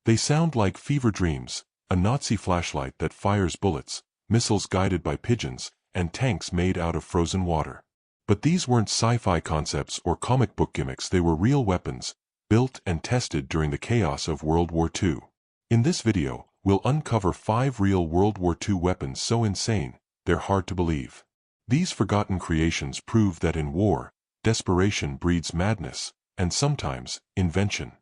They sound like fever dreams, a Nazi flashlight that fires bullets, missiles guided by pigeons, and tanks made out of frozen water. But these weren't sci-fi concepts or comic book gimmicks, they were real weapons, built and tested during the chaos of World War II. In this video, we'll uncover 5 real World War II weapons so insane, they're hard to believe. These forgotten creations prove that in war, desperation breeds madness, and sometimes, invention.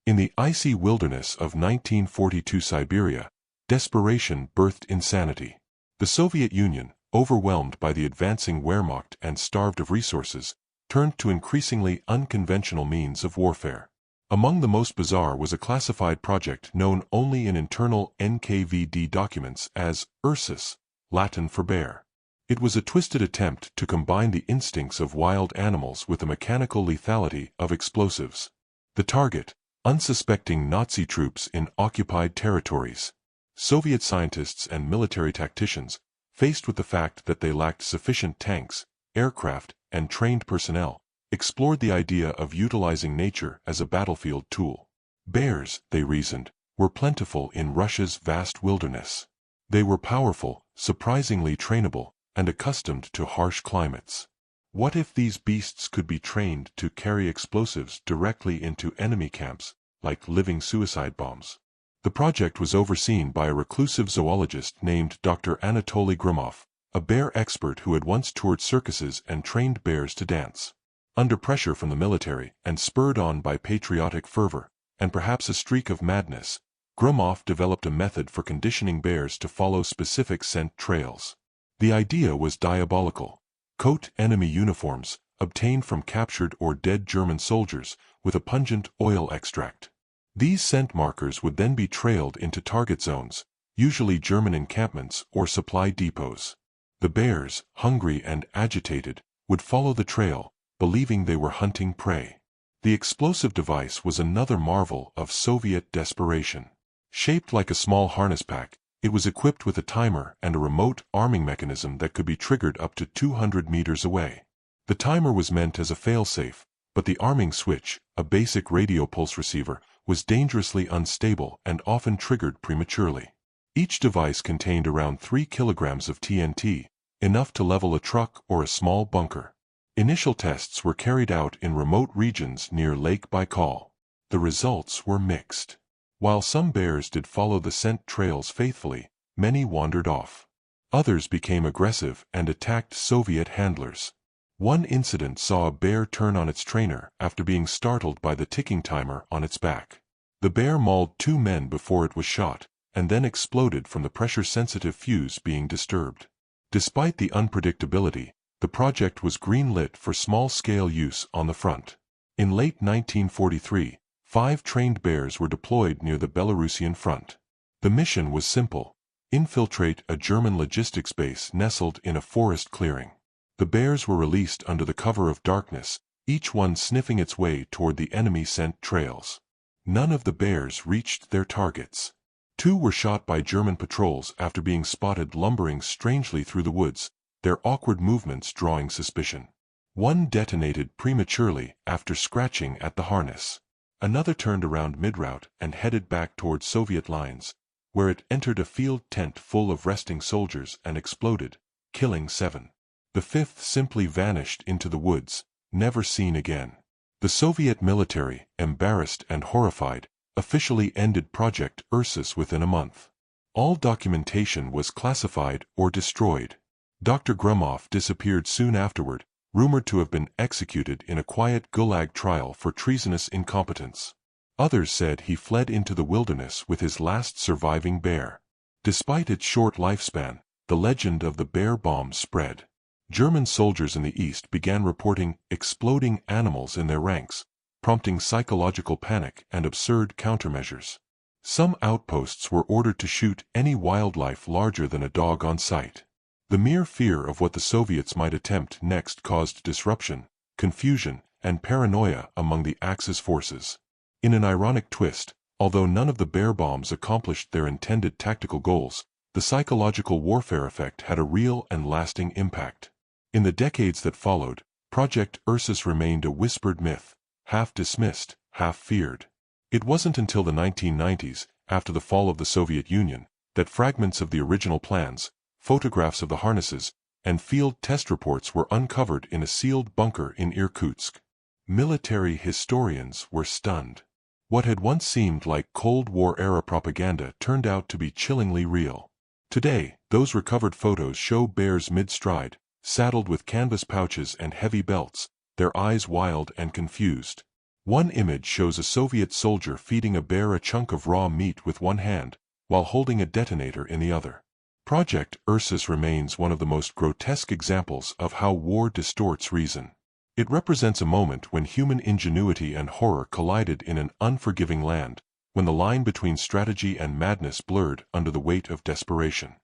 In the icy wilderness of 1942 Siberia, desperation birthed insanity. The Soviet Union, overwhelmed by the advancing Wehrmacht and starved of resources, turned to increasingly unconventional means of warfare. Among the most bizarre was a classified project known only in internal NKVD documents as Ursus, Latin for bear. It was a twisted attempt to combine the instincts of wild animals with the mechanical lethality of explosives. The target, unsuspecting Nazi troops in occupied territories. Soviet scientists and military tacticians, faced with the fact that they lacked sufficient tanks, aircraft, and trained personnel, explored the idea of utilizing nature as a battlefield tool. Bears, they reasoned, were plentiful in Russia's vast wilderness. They were powerful, surprisingly trainable, and accustomed to harsh climates. What if these beasts could be trained to carry explosives directly into enemy camps, like living suicide bombs? The project was overseen by a reclusive zoologist named Dr. Anatoly Gromov, a bear expert who had once toured circuses and trained bears to dance. Under pressure from the military, and spurred on by patriotic fervor, and perhaps a streak of madness, Gromov developed a method for conditioning bears to follow specific scent trails. The idea was diabolical. Coat enemy uniforms, obtained from captured or dead German soldiers, with a pungent oil extract. These scent markers would then be trailed into target zones, usually German encampments or supply depots. The bears, hungry and agitated, would follow the trail, believing they were hunting prey. The explosive device was another marvel of Soviet desperation. Shaped like a small harness pack, it was equipped with a timer and a remote arming mechanism that could be triggered up to 200 meters away. The timer was meant as a failsafe, but the arming switch, a basic radio pulse receiver, was dangerously unstable and often triggered prematurely. Each device contained around 3 kilograms of TNT, enough to level a truck or a small bunker. Initial tests were carried out in remote regions near Lake Baikal. The results were mixed. While some bears did follow the scent trails faithfully, many wandered off. Others became aggressive and attacked Soviet handlers. One incident saw a bear turn on its trainer after being startled by the ticking timer on its back. The bear mauled 2 men before it was shot, and then exploded from the pressure-sensitive fuse being disturbed. Despite the unpredictability, the project was green-lit for small-scale use on the front. In late 1943, 5 trained bears were deployed near the Belarusian front. The mission was simple: infiltrate a German logistics base nestled in a forest clearing. The bears were released under the cover of darkness, each one sniffing its way toward the enemy scent trails. None of the bears reached their targets. 2 were shot by German patrols after being spotted lumbering strangely through the woods, their awkward movements drawing suspicion. 1 detonated prematurely after scratching at the harness. Another turned around mid-route and headed back toward Soviet lines, where it entered a field tent full of resting soldiers and exploded, killing 7. The 5th simply vanished into the woods, never seen again. The Soviet military, embarrassed and horrified, officially ended Project Ursus within a month. All documentation was classified or destroyed. Dr. Gromov disappeared soon afterward, rumored to have been executed in a quiet Gulag trial for treasonous incompetence. Others said he fled into the wilderness with his last surviving bear. Despite its short lifespan, the legend of the bear bomb spread. German soldiers in the East began reporting exploding animals in their ranks, prompting psychological panic and absurd countermeasures. Some outposts were ordered to shoot any wildlife larger than a dog on sight. The mere fear of what the Soviets might attempt next caused disruption, confusion, and paranoia among the Axis forces. In an ironic twist, although none of the bear bombs accomplished their intended tactical goals, the psychological warfare effect had a real and lasting impact. In the decades that followed, Project Ursus remained a whispered myth, half dismissed, half feared. It wasn't until the 1990s, after the fall of the Soviet Union, that fragments of the original plans, photographs of the harnesses, and field test reports were uncovered in a sealed bunker in Irkutsk. Military historians were stunned. What had once seemed like Cold War-era propaganda turned out to be chillingly real. Today, those recovered photos show bears mid-stride, saddled with canvas pouches and heavy belts, their eyes wild and confused. One image shows a Soviet soldier feeding a bear a chunk of raw meat with one hand, while holding a detonator in the other. Project Ursus remains one of the most grotesque examples of how war distorts reason. It represents a moment when human ingenuity and horror collided in an unforgiving land, when the line between strategy and madness blurred under the weight of desperation.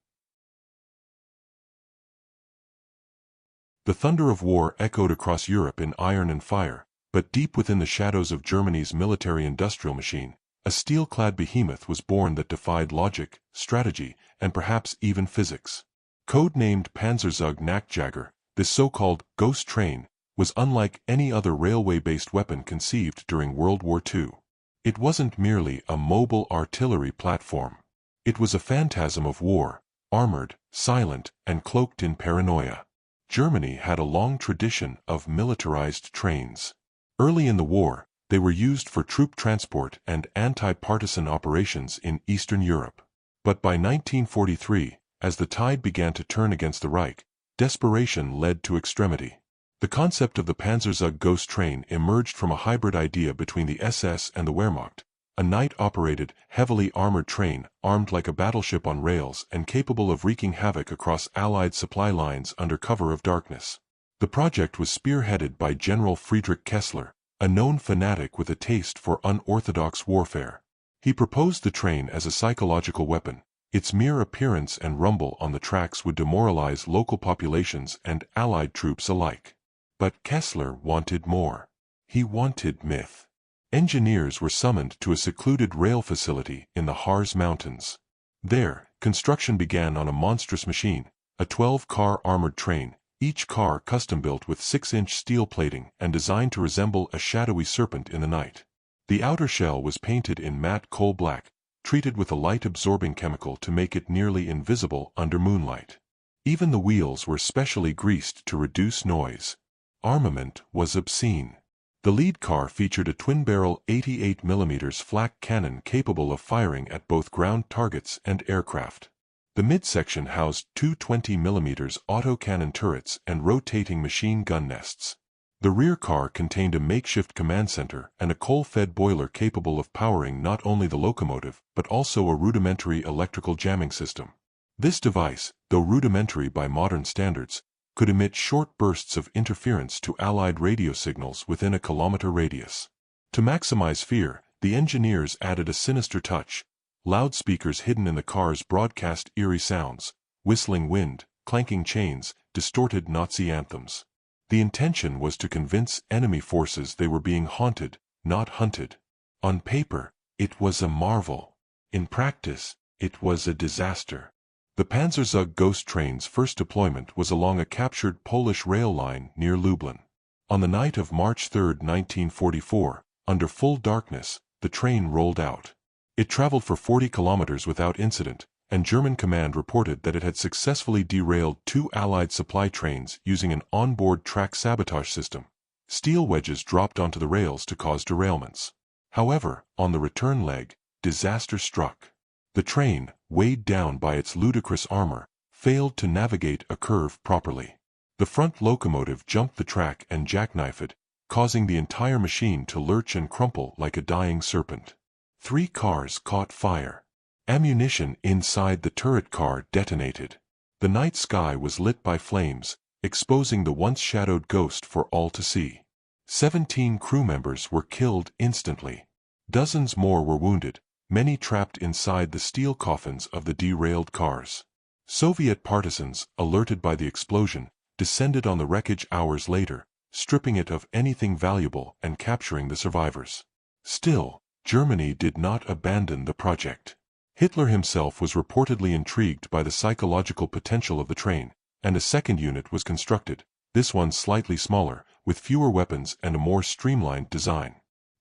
The thunder of war echoed across Europe in iron and fire, but deep within the shadows of Germany's military-industrial machine, a steel-clad behemoth was born that defied logic, strategy, and perhaps even physics. Code-named Panzerzug Nachtjager, this so-called ghost train, was unlike any other railway-based weapon conceived during World War II. It wasn't merely a mobile artillery platform. It was a phantasm of war, armored, silent, and cloaked in paranoia. Germany had a long tradition of militarized trains. Early in the war, they were used for troop transport and anti-partisan operations in Eastern Europe. But by 1943, as the tide began to turn against the Reich, desperation led to extremity. The concept of the Panzerzug ghost train emerged from a hybrid idea between the SS and the Wehrmacht, a night-operated, heavily armored train armed like a battleship on rails and capable of wreaking havoc across Allied supply lines under cover of darkness. The project was spearheaded by General Friedrich Kessler, a known fanatic with a taste for unorthodox warfare. He proposed the train as a psychological weapon. Its mere appearance and rumble on the tracks would demoralize local populations and Allied troops alike. But Kessler wanted more. He wanted myth. Engineers were summoned to a secluded rail facility in the Harz Mountains. There, construction began on a monstrous machine, a 12-car armored train, each car custom-built with 6-inch steel plating and designed to resemble a shadowy serpent in the night. The outer shell was painted in matte coal black, treated with a light-absorbing chemical to make it nearly invisible under moonlight. Even the wheels were specially greased to reduce noise. Armament was obscene. The lead car featured a twin-barrel 88mm flak cannon capable of firing at both ground targets and aircraft. The midsection housed two 20mm autocannon turrets and rotating machine gun nests. The rear car contained a makeshift command center and a coal-fed boiler capable of powering not only the locomotive but also a rudimentary electrical jamming system. This device, though rudimentary by modern standards, could emit short bursts of interference to Allied radio signals within a kilometer radius. To maximize fear, the engineers added a sinister touch. Loudspeakers hidden in the cars broadcast eerie sounds, whistling wind, clanking chains, distorted Nazi anthems. The intention was to convince enemy forces they were being haunted, not hunted. On paper, it was a marvel. In practice, it was a disaster. The Panzerzug ghost train's first deployment was along a captured Polish rail line near Lublin. On the night of March 3, 1944, under full darkness, the train rolled out. It traveled for 40 kilometers without incident, and German command reported that it had successfully derailed two Allied supply trains using an onboard track sabotage system. Steel wedges dropped onto the rails to cause derailments. However, on the return leg, disaster struck. The train, weighed down by its ludicrous armor, failed to navigate a curve properly. The front locomotive jumped the track and jackknifed it, causing the entire machine to lurch and crumple like a dying serpent. 3 cars caught fire. Ammunition inside the turret car detonated. The night sky was lit by flames, exposing the once-shadowed ghost for all to see. 17 crew members were killed instantly. Dozens more were wounded, many trapped inside the steel coffins of the derailed cars. Soviet partisans, alerted by the explosion, descended on the wreckage hours later, stripping it of anything valuable and capturing the survivors. Still, Germany did not abandon the project. Hitler himself was reportedly intrigued by the psychological potential of the train, and a second unit was constructed, this one slightly smaller, with fewer weapons and a more streamlined design.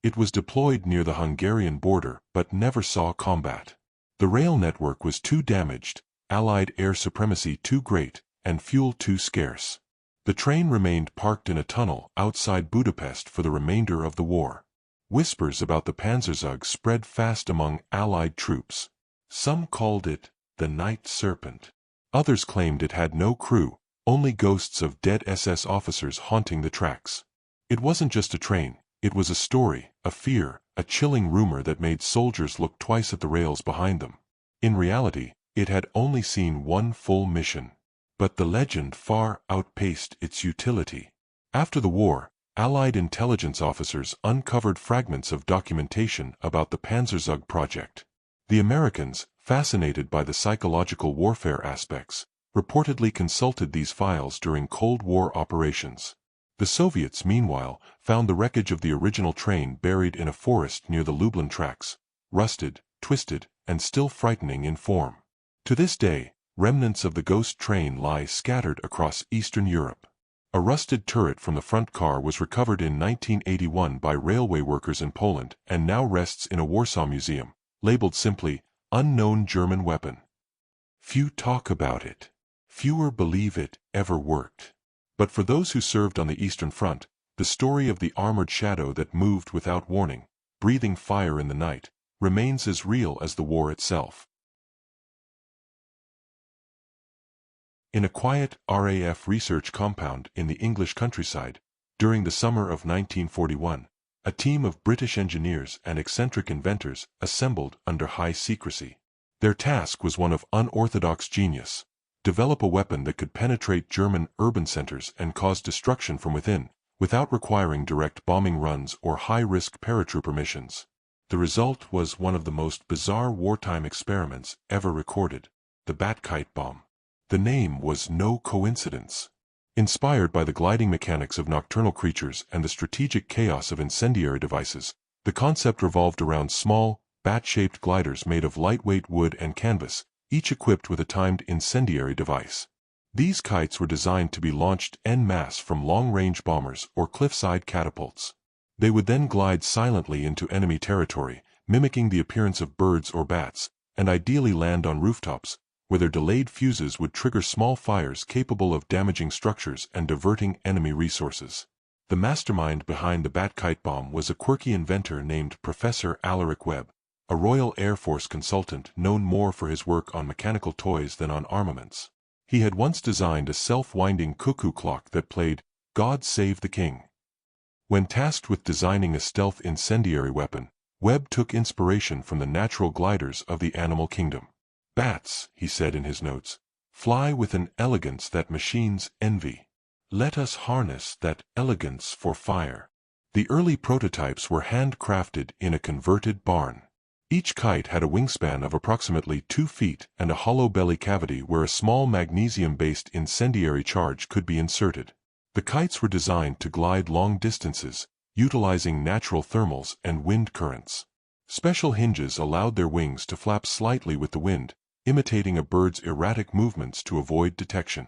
It was deployed near the Hungarian border but never saw combat. The rail network was too damaged, Allied air supremacy too great, and fuel too scarce. The train remained parked in a tunnel outside Budapest for the remainder of the war. Whispers about the Panzerzug spread fast among Allied troops. Some called it the Night Serpent. Others claimed it had no crew, only ghosts of dead SS officers haunting the tracks. It wasn't just a train, it was a story, a fear, a chilling rumor that made soldiers look twice at the rails behind them. In reality, it had only seen one full mission. But the legend far outpaced its utility. After the war, Allied intelligence officers uncovered fragments of documentation about the Panzerzug project. The Americans, fascinated by the psychological warfare aspects, reportedly consulted these files during Cold War operations. The Soviets, meanwhile, found the wreckage of the original train buried in a forest near the Lublin tracks, rusted, twisted, and still frightening in form. To this day, remnants of the ghost train lie scattered across Eastern Europe. A rusted turret from the front car was recovered in 1981 by railway workers in Poland and now rests in a Warsaw museum, labeled simply, "Unknown German Weapon." Few talk about it. Fewer believe it ever worked. But for those who served on the Eastern Front, the story of the armored shadow that moved without warning, breathing fire in the night, remains as real as the war itself. In a quiet RAF research compound in the English countryside, during the summer of 1941, a team of British engineers and eccentric inventors assembled under high secrecy. Their task was one of unorthodox genius: develop a weapon that could penetrate German urban centers and cause destruction from within, without requiring direct bombing runs or high-risk paratrooper missions. The result was one of the most bizarre wartime experiments ever recorded: the Kite bomb. The name was no coincidence. Inspired by the gliding mechanics of nocturnal creatures and the strategic chaos of incendiary devices, the concept revolved around small, bat-shaped gliders made of lightweight wood and canvas, each equipped with a timed incendiary device. These kites were designed to be launched en masse from long-range bombers or cliffside catapults. They would then glide silently into enemy territory, mimicking the appearance of birds or bats, and ideally land on rooftops, where their delayed fuses would trigger small fires capable of damaging structures and diverting enemy resources. The mastermind behind the Kite bomb was a quirky inventor named Professor Alaric Webb, a Royal Air Force consultant known more for his work on mechanical toys than on armaments. He had once designed a self-winding cuckoo clock that played "God Save the King." When tasked with designing a stealth incendiary weapon, Webb took inspiration from the natural gliders of the animal kingdom. "Bats," he said in his notes, "fly with an elegance that machines envy. Let us harness that elegance for fire." The early prototypes were handcrafted in a converted barn. Each kite had a wingspan of approximately 2 feet and a hollow belly cavity where a small magnesium-based incendiary charge could be inserted. The kites were designed to glide long distances, utilizing natural thermals and wind currents. Special hinges allowed their wings to flap slightly with the wind, imitating a bird's erratic movements to avoid detection.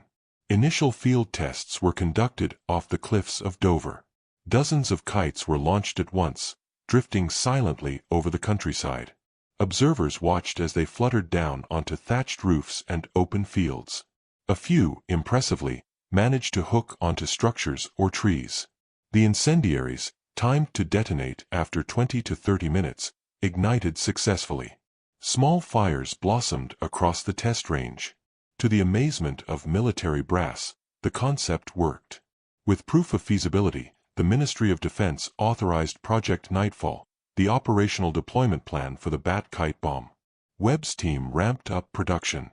Initial field tests were conducted off the cliffs of Dover. Dozens of kites were launched at once, drifting silently over the countryside. Observers watched as they fluttered down onto thatched roofs and open fields. A few, impressively, managed to hook onto structures or trees. The incendiaries, timed to detonate after 20 to 30 minutes, ignited successfully. Small fires blossomed across the test range. To the amazement of military brass, the concept worked. With proof of feasibility, the Ministry of Defense authorized Project Nightfall, the operational deployment plan for the Kite bomb. Webb's team ramped up production.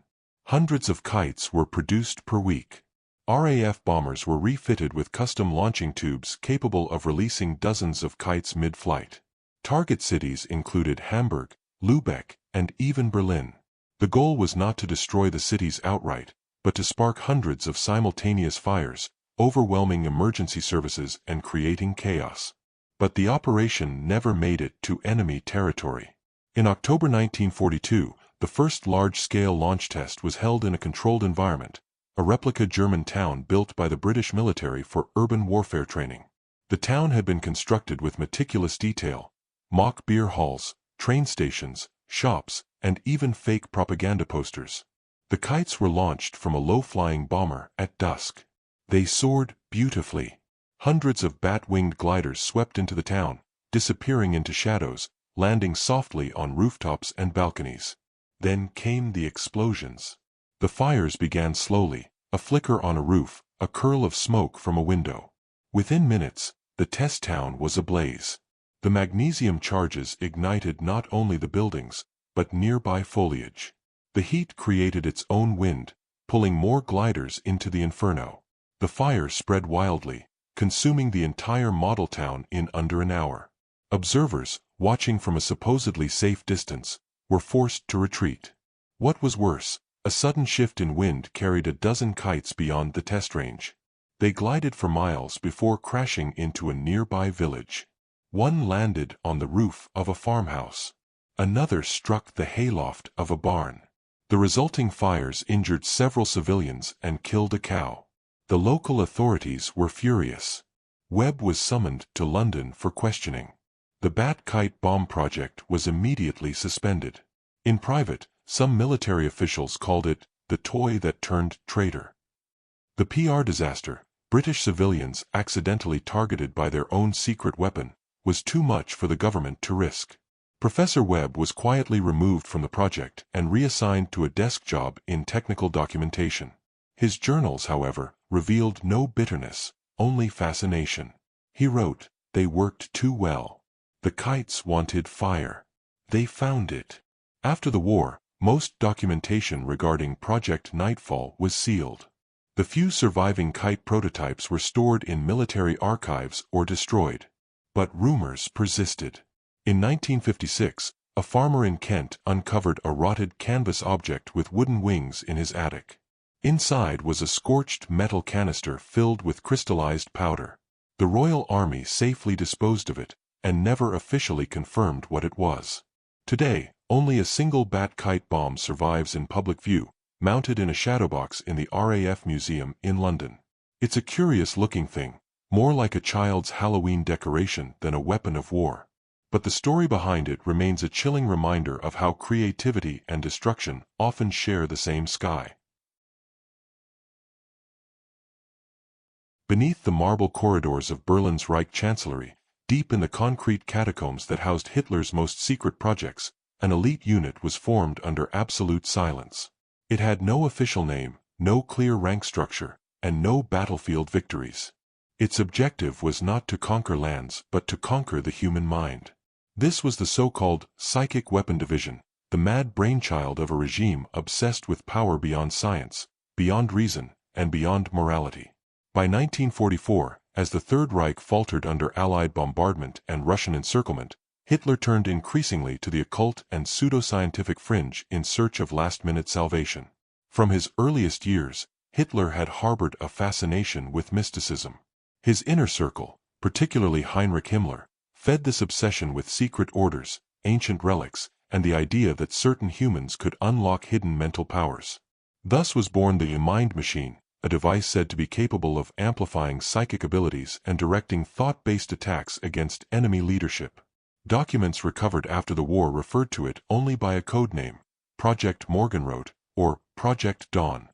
Hundreds of kites were produced per week. RAF bombers were refitted with custom launching tubes capable of releasing dozens of kites mid-flight. Target cities included Hamburg, Lübeck, and even Berlin. The goal was not to destroy the cities outright, but to spark hundreds of simultaneous fires, overwhelming emergency services and creating chaos. But the operation never made it to enemy territory. In October 1942, the first large-scale launch test was held in a controlled environment, a replica German town built by the British military for urban warfare training. The town had been constructed with meticulous detail, mock beer halls, train stations, shops, and even fake propaganda posters. The kites were launched from a low-flying bomber at dusk. They soared beautifully. Hundreds of bat-winged gliders swept into the town, disappearing into shadows, landing softly on rooftops and balconies. Then came the explosions. The fires began slowly, a flicker on a roof, a curl of smoke from a window. Within minutes, the test town was ablaze. The magnesium charges ignited not only the buildings, but nearby foliage. The heat created its own wind, pulling more gliders into the inferno. The fire spread wildly, consuming the entire model town in under an hour. Observers, watching from a supposedly safe distance, were forced to retreat. What was worse, a sudden shift in wind carried a dozen kites beyond the test range. They glided for miles before crashing into a nearby village. One landed on the roof of a farmhouse. Another struck the hayloft of a barn. The resulting fires injured several civilians and killed a cow. The local authorities were furious. Webb was summoned to London for questioning. The Bat-Kite bomb project was immediately suspended. In private, some military officials called it the toy that turned traitor. The PR disaster, British civilians accidentally targeted by their own secret weapon, was too much for the government to risk. Professor Webb was quietly removed from the project and reassigned to a desk job in technical documentation. His journals, however, revealed no bitterness, only fascination. He wrote, "They worked too well. The kites wanted fire. They found it." After the war, most documentation regarding Project Nightfall was sealed. The few surviving kite prototypes were stored in military archives or destroyed. But rumors persisted. In 1956, a farmer in Kent uncovered a rotted canvas object with wooden wings in his attic. Inside was a scorched metal canister filled with crystallized powder. The Royal Army safely disposed of it, and never officially confirmed what it was. Today, only a single Bat-Kite bomb survives in public view, mounted in a shadowbox in the RAF Museum in London. It's a curious-looking thing, more like a child's Halloween decoration than a weapon of war. But the story behind it remains a chilling reminder of how creativity and destruction often share the same sky. Beneath the marble corridors of Berlin's Reich Chancellery, deep in the concrete catacombs that housed Hitler's most secret projects, an elite unit was formed under absolute silence. It had no official name, no clear rank structure, and no battlefield victories. Its objective was not to conquer lands but to conquer the human mind. This was the so-called Psychic Weapon Division, the mad brainchild of a regime obsessed with power beyond science, beyond reason, and beyond morality. By 1944, as the Third Reich faltered under Allied bombardment and Russian encirclement, Hitler turned increasingly to the occult and pseudoscientific fringe in search of last-minute salvation. From his earliest years, Hitler had harbored a fascination with mysticism. His inner circle, particularly Heinrich Himmler, fed this obsession with secret orders, ancient relics, and the idea that certain humans could unlock hidden mental powers. Thus was born the Mind Machine, a device said to be capable of amplifying psychic abilities and directing thought-based attacks against enemy leadership. Documents recovered after the war referred to it only by a code name, Project Morgenrot, or Project Dawn.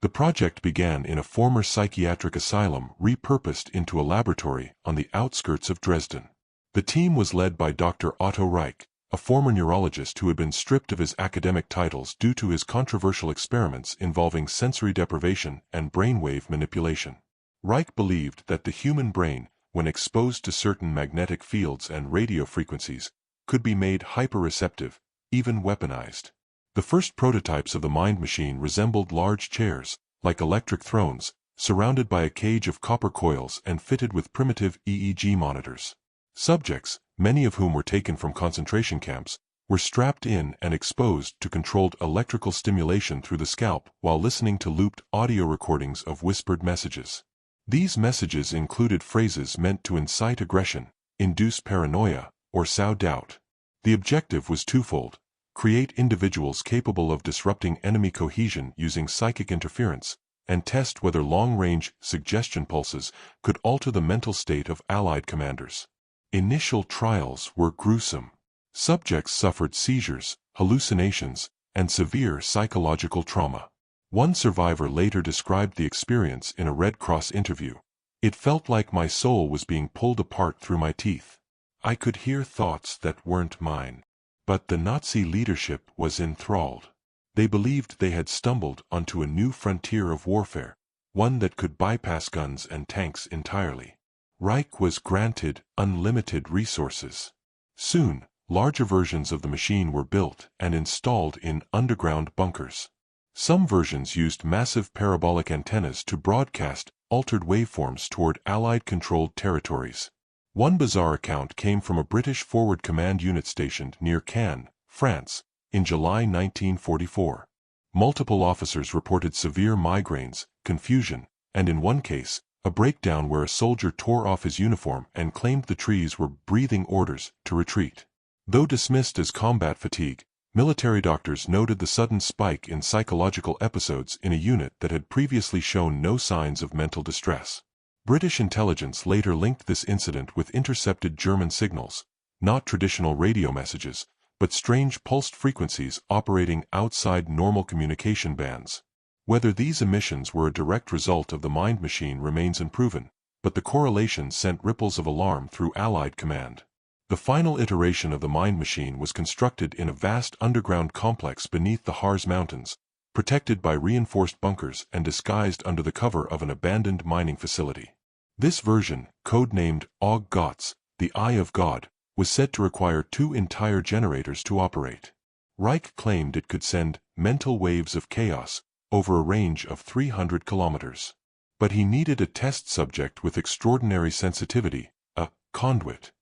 The project began in a former psychiatric asylum repurposed into a laboratory on the outskirts of Dresden. The team was led by Dr. Otto Reich, a former neurologist who had been stripped of his academic titles due to his controversial experiments involving sensory deprivation and brainwave manipulation. Reich believed that the human brain, when exposed to certain magnetic fields and radio frequencies, could be made hyperreceptive, even weaponized. The first prototypes of the Mind Machine resembled large chairs, like electric thrones, surrounded by a cage of copper coils and fitted with primitive EEG monitors. Subjects, many of whom were taken from concentration camps, were strapped in and exposed to controlled electrical stimulation through the scalp while listening to looped audio recordings of whispered messages. These messages included phrases meant to incite aggression, induce paranoia, or sow doubt. The objective was twofold: create individuals capable of disrupting enemy cohesion using psychic interference, and test whether long-range suggestion pulses could alter the mental state of Allied commanders. Initial trials were gruesome. Subjects suffered seizures, hallucinations, and severe psychological trauma. One survivor later described the experience in a Red Cross interview. "It felt like my soul was being pulled apart through my teeth. I could hear thoughts that weren't mine." But the Nazi leadership was enthralled. They believed they had stumbled onto a new frontier of warfare, one that could bypass guns and tanks entirely. Reich was granted unlimited resources. Soon, larger versions of the machine were built and installed in underground bunkers. Some versions used massive parabolic antennas to broadcast altered waveforms toward Allied-controlled territories. One bizarre account came from a British forward command unit stationed near Caen, France, in July 1944. Multiple officers reported severe migraines, confusion, and in one case, a breakdown where a soldier tore off his uniform and claimed the trees were breathing orders to retreat. Though dismissed as combat fatigue, military doctors noted the sudden spike in psychological episodes in a unit that had previously shown no signs of mental distress. British intelligence later linked this incident with intercepted German signals, not traditional radio messages, but strange pulsed frequencies operating outside normal communication bands. Whether these emissions were a direct result of the mind machine remains unproven, but the correlation sent ripples of alarm through Allied command. The final iteration of the mind machine was constructed in a vast underground complex beneath the Harz Mountains, protected by reinforced bunkers and disguised under the cover of an abandoned mining facility. This version, codenamed Og Gots, the Eye of God, was said to require 2 entire generators to operate. Reich claimed it could send mental waves of chaos over a range of 300 kilometers. But he needed a test subject with extraordinary sensitivity, a conduit.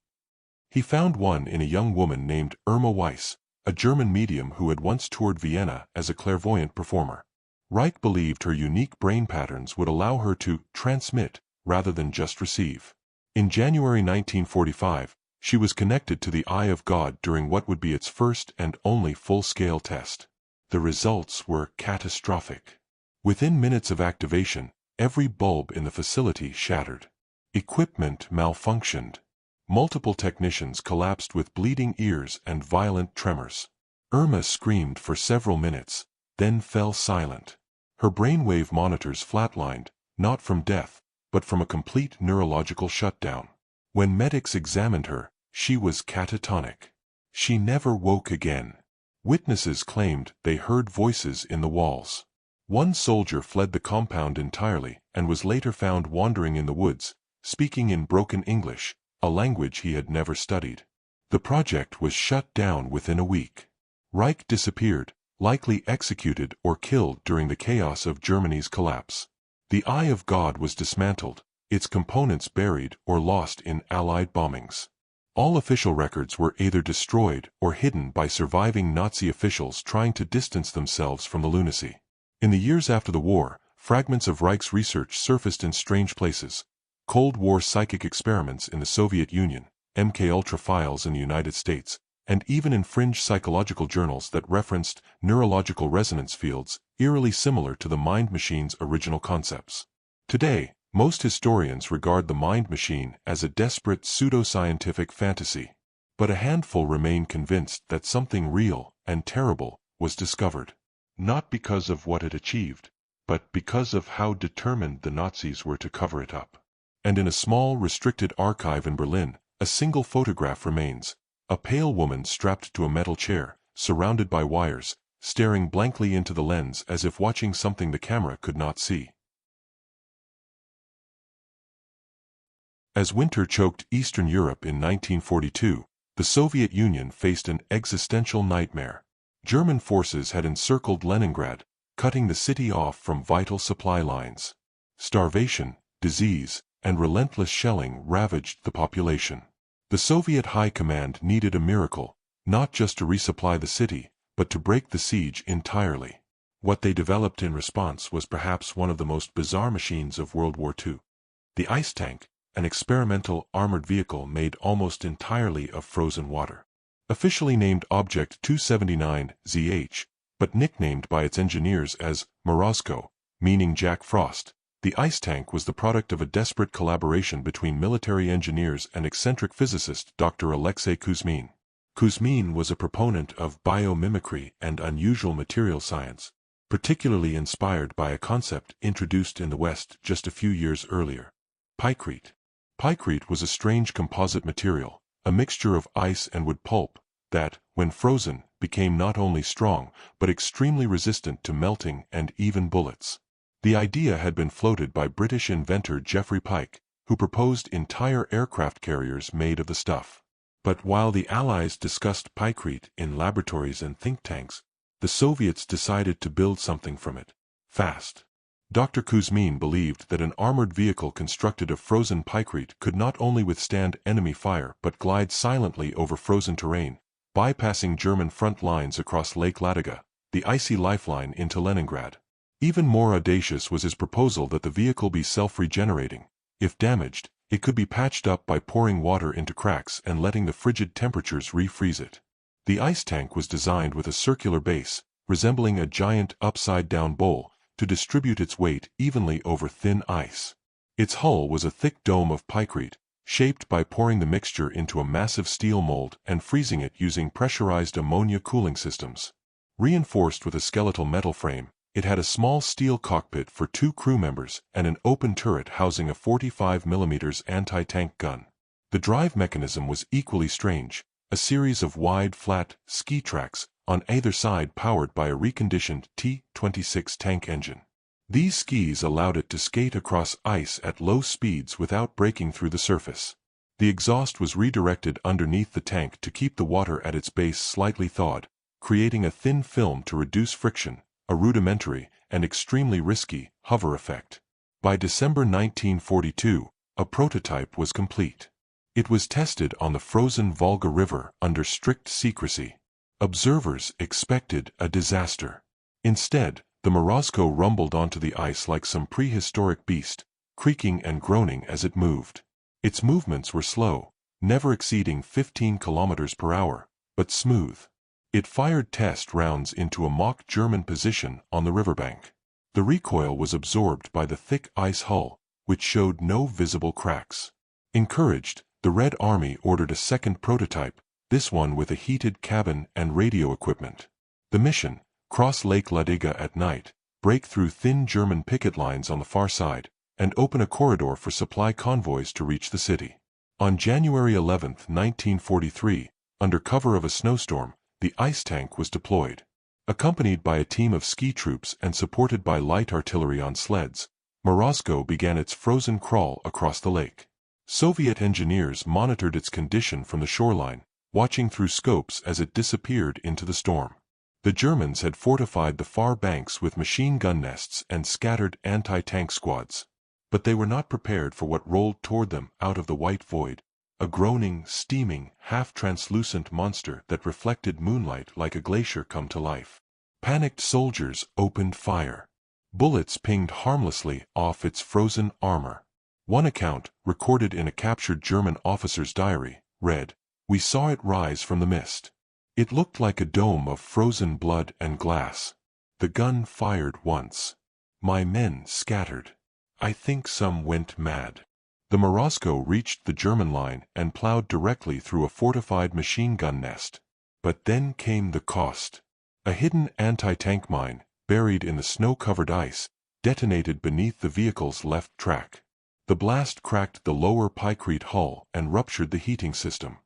He found one in a young woman named Irma Weiss, a German medium who had once toured Vienna as a clairvoyant performer. Reich believed her unique brain patterns would allow her to transmit rather than just receive. In January 1945, she was connected to the Eye of God during what would be its first and only full-scale test. The results were catastrophic. Within minutes of activation, every bulb in the facility shattered. Equipment malfunctioned. Multiple technicians collapsed with bleeding ears and violent tremors. Irma screamed for several minutes, then fell silent. Her brainwave monitors flatlined, not from death, but from a complete neurological shutdown. When medics examined her, she was catatonic. She never woke again. Witnesses claimed they heard voices in the walls. One soldier fled the compound entirely and was later found wandering in the woods, speaking in broken English, a language he had never studied. The project was shut down within a week. Reich disappeared, likely executed or killed during the chaos of Germany's collapse. The Eye of God was dismantled, its components buried or lost in Allied bombings. All official records were either destroyed or hidden by surviving Nazi officials trying to distance themselves from the lunacy. In the years after the war, fragments of Reich's research surfaced in strange places. Cold War psychic experiments in the Soviet Union, MKUltra files in the United States, and even in fringe psychological journals that referenced neurological resonance fields eerily similar to the mind machine's original concepts. Today, most historians regard the mind machine as a desperate pseudoscientific fantasy, but a handful remain convinced that something real and terrible was discovered. Not because of what it achieved, but because of how determined the Nazis were to cover it up. And in a small, restricted archive in Berlin, a single photograph remains, a pale woman strapped to a metal chair, surrounded by wires, staring blankly into the lens as if watching something the camera could not see. As winter choked Eastern Europe in 1942, the Soviet Union faced an existential nightmare. German forces had encircled Leningrad, cutting the city off from vital supply lines. Starvation, disease, and relentless shelling ravaged the population. The Soviet High Command needed a miracle, not just to resupply the city, but to break the siege entirely. What they developed in response was perhaps one of the most bizarre machines of World War II. The ice tank, an experimental armored vehicle made almost entirely of frozen water. Officially named Object 279ZH, but nicknamed by its engineers as Morozko, meaning Jack Frost, The ice tank was the product of a desperate collaboration between military engineers and eccentric physicist Dr. Alexei Kuzmin. Kuzmin was a proponent of biomimicry and unusual material science, particularly inspired by a concept introduced in the West just a few years earlier: picrete. Picrete was a strange composite material, a mixture of ice and wood pulp, that, when frozen, became not only strong, but extremely resistant to melting and even bullets. The idea had been floated by British inventor Geoffrey Pike, who proposed entire aircraft carriers made of the stuff. But while the Allies discussed picrete in laboratories and think tanks, the Soviets decided to build something from it, fast. Dr. Kuzmin believed that an armored vehicle constructed of frozen picrete could not only withstand enemy fire but glide silently over frozen terrain, bypassing German front lines across Lake Ladoga, the icy lifeline into Leningrad. Even more audacious was his proposal that the vehicle be self-regenerating. If damaged, it could be patched up by pouring water into cracks and letting the frigid temperatures refreeze it. The ice tank was designed with a circular base, resembling a giant upside-down bowl, to distribute its weight evenly over thin ice. Its hull was a thick dome of picrete, shaped by pouring the mixture into a massive steel mold and freezing it using pressurized ammonia cooling systems. Reinforced with a skeletal metal frame, it had a small steel cockpit for 2 crew members and an open turret housing a 45mm anti-tank gun. The drive mechanism was equally strange, a series of wide, flat, ski tracks on either side powered by a reconditioned T-26 tank engine. These skis allowed it to skate across ice at low speeds without breaking through the surface. The exhaust was redirected underneath the tank to keep the water at its base slightly thawed, creating a thin film to reduce friction, a rudimentary and extremely risky hover effect. By December 1942, a prototype was complete. It was tested on the frozen Volga River under strict secrecy. Observers expected a disaster. Instead, the Morozko rumbled onto the ice like some prehistoric beast, creaking and groaning as it moved. Its movements were slow, never exceeding 15 kilometers per hour, but smooth. It fired test rounds into a mock German position on the riverbank. The recoil was absorbed by the thick ice hull, which showed no visible cracks. Encouraged, the Red Army ordered a second prototype, this one with a heated cabin and radio equipment. The mission: cross Lake Ladoga at night, break through thin German picket lines on the far side, and open a corridor for supply convoys to reach the city. On January 11, 1943, under cover of a snowstorm, the ice tank was deployed. Accompanied by a team of ski troops and supported by light artillery on sleds, Morozko began its frozen crawl across the lake. Soviet engineers monitored its condition from the shoreline, watching through scopes as it disappeared into the storm. The Germans had fortified the far banks with machine gun nests and scattered anti-tank squads. But they were not prepared for what rolled toward them out of the white void, a groaning, steaming, half-translucent monster that reflected moonlight like a glacier come to life. Panicked soldiers opened fire. Bullets pinged harmlessly off its frozen armor. One account, recorded in a captured German officer's diary, read, "We saw it rise from the mist. It looked like a dome of frozen blood and glass. The gun fired once. My men scattered. I think some went mad." The Morozko reached the German line and plowed directly through a fortified machine gun nest. But then came the cost. A hidden anti-tank mine, buried in the snow-covered ice, detonated beneath the vehicle's left track. The blast cracked the lower picrete hull and ruptured the heating system.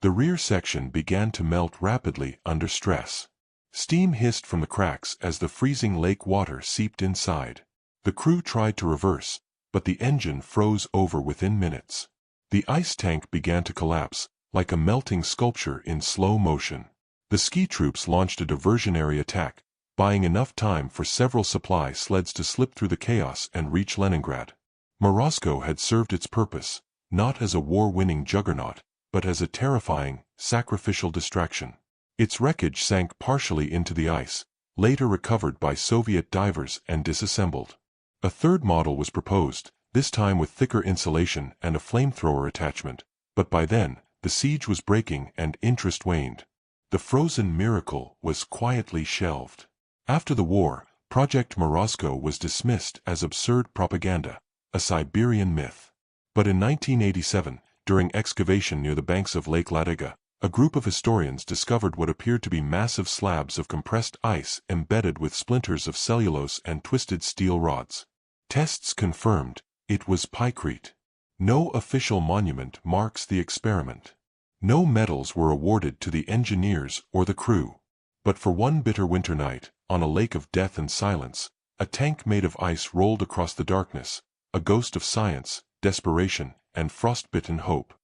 The rear section began to melt rapidly under stress. Steam hissed from the cracks as the freezing lake water seeped inside. The crew tried to reverse, but the engine froze over within minutes. The ice tank began to collapse, like a melting sculpture in slow motion. The ski troops launched a diversionary attack, buying enough time for several supply sleds to slip through the chaos and reach Leningrad. Morozko had served its purpose, not as a war-winning juggernaut, but as a terrifying, sacrificial distraction. Its wreckage sank partially into the ice, later recovered by Soviet divers and disassembled. A third model was proposed, this time with thicker insulation and a flamethrower attachment, but by then, the siege was breaking and interest waned. The frozen miracle was quietly shelved. After the war, Project Morozko was dismissed as absurd propaganda, a Siberian myth. But in 1987, during excavation near the banks of Lake Ladoga, a group of historians discovered what appeared to be massive slabs of compressed ice embedded with splinters of cellulose and twisted steel rods. Tests confirmed it was pykrete. No official monument marks the experiment. No medals were awarded to the engineers or the crew. But for one bitter winter night, on a lake of death and silence, a tank made of ice rolled across the darkness, a ghost of science, desperation, and frostbitten hope.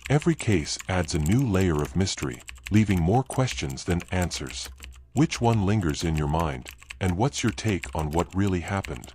Every case adds a new layer of mystery, leaving more questions than answers. Which one lingers in your mind, and what's your take on what really happened?